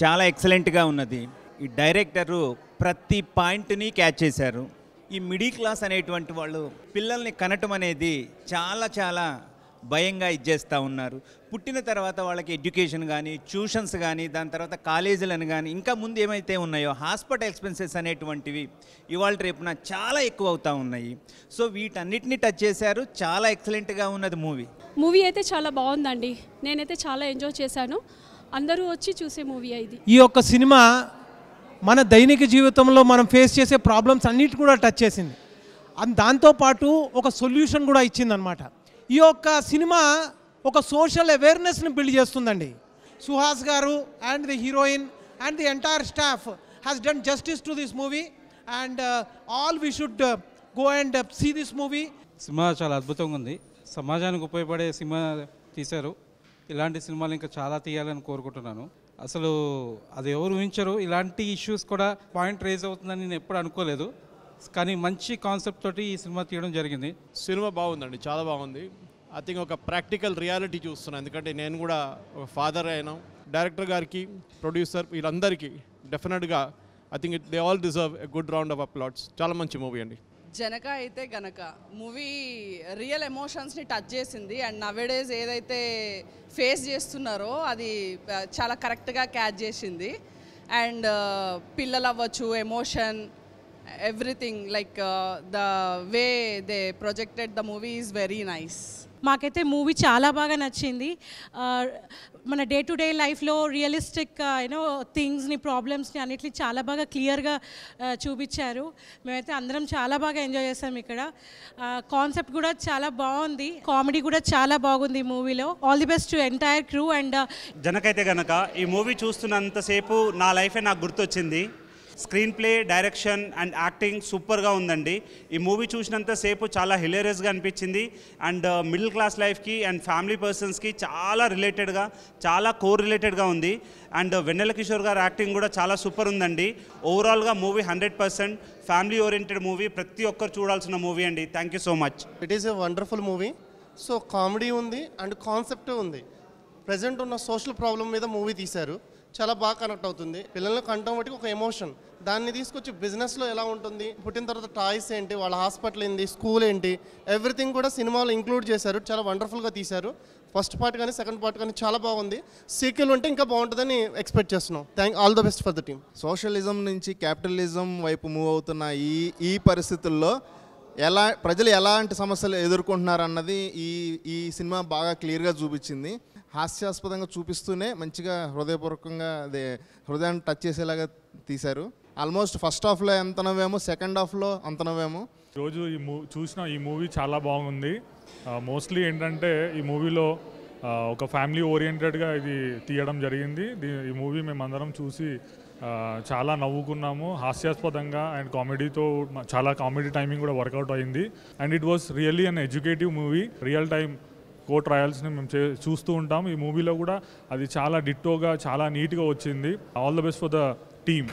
చాలా ఎక్సలెంట్గా ఉన్నది. ఈ డైరెక్టరు ప్రతి పాయింట్ని క్యాచ్ చేశారు. ఈ మిడిల్ క్లాస్ అనేటువంటి వాళ్ళు పిల్లల్ని కనటం అనేది చాలా చాలా భయంగా ఇచ్చేస్తూ ఉన్నారు. పుట్టిన తర్వాత వాళ్ళకి ఎడ్యుకేషన్ కానీ, ట్యూషన్స్ కానీ, దాని తర్వాత కాలేజీలను కానీ, ఇంకా ముందు ఏమైతే ఉన్నాయో హాస్పిటల్ ఎక్స్పెన్సెస్ అనేటువంటివి ఇవాళ రేపున చాలా ఎక్కువ అవుతూ ఉన్నాయి. సో వీటన్నిటిని టచ్ చేశారు. చాలా ఎక్సలెంట్గా ఉన్నది మూవీ అయితే చాలా బాగుందండి. నేనైతే చాలా ఎంజాయ్ చేశాను. అందరూ వచ్చి చూసే మూవీ ఇది. ఈ యొక్క సినిమా మన దైనిక జీవితంలో మనం ఫేస్ చేసే ప్రాబ్లమ్స్ అన్నిటి కూడా టచ్ చేసింది. దాంతోపాటు ఒక సొల్యూషన్ కూడా ఇచ్చిందనమాట. ఈ యొక్క సినిమా ఒక సోషల్ అవేర్నెస్ని బిల్డ్ చేస్తుందండి. Suhas garu and the heroine and the entire staff has done justice to this movie and all we should go and see this movie. సినిమా చాలా అద్భుతంగా ఉంది. సమాజానికి ఉపయోగపడే సినిమా తీశారు. ఇలాంటి సినిమాలు ఇంకా చాలా తీయాలని కోరుకుంటున్నాను. అసలు అది ఎవరు ఊహించరు, ఇలాంటి ఇష్యూస్ కూడా పాయింట్ రేజ్ అవుతుందని నేను ఎప్పుడు అనుకోలేదు. కానీ మంచి కాన్సెప్ట్ తోటి ఈ సినిమా తీయడం జరిగింది. సినిమా బాగుందండి, చాలా బాగుంది. ఐ థింక్ ఒక ప్రాక్టికల్ రియాలిటీ చూస్తున్నాను. ఎందుకంటే నేను కూడా ఒక ఫాదర్ అయినా. డైరెక్టర్ గారికి, ప్రొడ్యూసర్ వీళ్ళందరికీ డెఫినెట్గా I think they all deserve a good round of applauds. చాలా మంచి మూవీ అండి. జనక అయితే గనక మూవీ రియల్ ఎమోషన్స్ని టచ్ చేసింది. అండ్ నవేడేస్ ఏదైతే ఫేస్ చేస్తున్నారో అది చాలా కరెక్ట్గా క్యాచ్ చేసింది. అండ్ పిల్లలు అవ్వచ్చు, emotion, everything like the way they projected the movie is very nice. మాకైతే మూవీ చాలా బాగా నచ్చింది. మన డే టు డే లైఫ్లో రియలిస్టిక్ థింగ్స్ని, ప్రాబ్లమ్స్ని అన్నిటిని చాలా బాగా క్లియర్గా చూపించారు. మేమైతే అందరం చాలా బాగా ఎంజాయ్ చేస్తాం. ఇక్కడ కాన్సెప్ట్ కూడా చాలా బాగుంది. కామెడీ కూడా చాలా బాగుంది ఈ మూవీలో. All the best to entire crew. And జనకైతే కనుక ఈ మూవీ చూస్తున్నంతసేపు నా లైఫే నాకు గుర్తొచ్చింది. Screenplay, direction and acting సూపర్గా ఉందండి. ఈ మూవీ చూసినంతసేపు చాలా హిలేరియస్గా అనిపించింది. అండ్ మిడిల్ క్లాస్ లైఫ్కి అండ్ ఫ్యామిలీ పర్సన్స్కి చాలా రిలేటెడ్గా, చాలా కోర్ రిలేటెడ్గా ఉంది. అండ్ వెన్నెల కిషోర్ గారు యాక్టింగ్ కూడా చాలా సూపర్ ఉందండి. ఓవరాల్గా మూవీ 100% ఫ్యామిలీ ఓరియంటెడ్ మూవీ. ప్రతి ఒక్కరు చూడాల్సిన మూవీ అండి. Thank you so much. It is a wonderful movie. So comedy ఉంది అండ్ కాన్సెప్ట్ ఉంది. ప్రజెంట్ ఉన్న సోషల్ ప్రాబ్లం మీద మూవీ తీశారు. చాలా బాగా కనెక్ట్ అవుతుంది. పిల్లల్ని కంటం బట్టి ఒక ఎమోషన్, దాన్ని తీసుకొచ్చి బిజినెస్లో ఎలా ఉంటుంది, పుట్టిన తర్వాత టాయ్స్ ఏంటి, వాళ్ళ హాస్పిటల్ ఏంటి, స్కూల్ ఏంటి, ఎవ్రీథింగ్ కూడా సినిమాలో ఇంక్లూడ్ చేశారు. చాలా వండర్ఫుల్గా తీశారు. ఫస్ట్ పార్ట్ కానీ సెకండ్ పార్ట్ కానీ చాలా బాగుంది. సీక్వెల్ ఉంటే ఇంకా బాగుంటుందని ఎక్స్పెక్ట్ చేస్తున్నాం. All the best for the team. Socialism నుంచి క్యాపిటలిజం వైపు మూవ్ అవుతున్న ఈ పరిస్థితుల్లో ప్రజలు ఎలాంటి సమస్యలు ఎదుర్కొంటున్నారన్నది ఈ సినిమా బాగా క్లియర్గా చూపించింది. హాస్యాస్పదంగా చూపిస్తూనే మంచిగా హృదయపూర్వకంగా హృదయాన్ని టచ్ చేసేలాగా తీశారు. ఆల్మోస్ట్ ఫస్ట్ హాఫ్లో ఎంత నవ్వాము, సెకండ్ హాఫ్లో అంత నవ్వాము. ఈరోజు చూసిన ఈ మూవీ చాలా బాగుంది. మోస్ట్లీ ఏంటంటే ఈ మూవీలో ఒక ఫ్యామిలీ ఓరియంటెడ్గా ఇది తీయడం జరిగింది. ఈ మూవీ మేమందరం చూసి చాలా నవ్వుకున్నాము హాస్యాస్పదంగా. అండ్ కామెడీతో చాలా కామెడీ టైమింగ్ కూడా వర్కౌట్ అయింది. And it was really an educative movie. Real time court ట్రయల్స్ని మేము చూస్తూ ఉంటాం. ఈ మూవీలో కూడా అది చాలా డిట్టోగా, చాలా నీట్గా వచ్చింది. All the best for the team.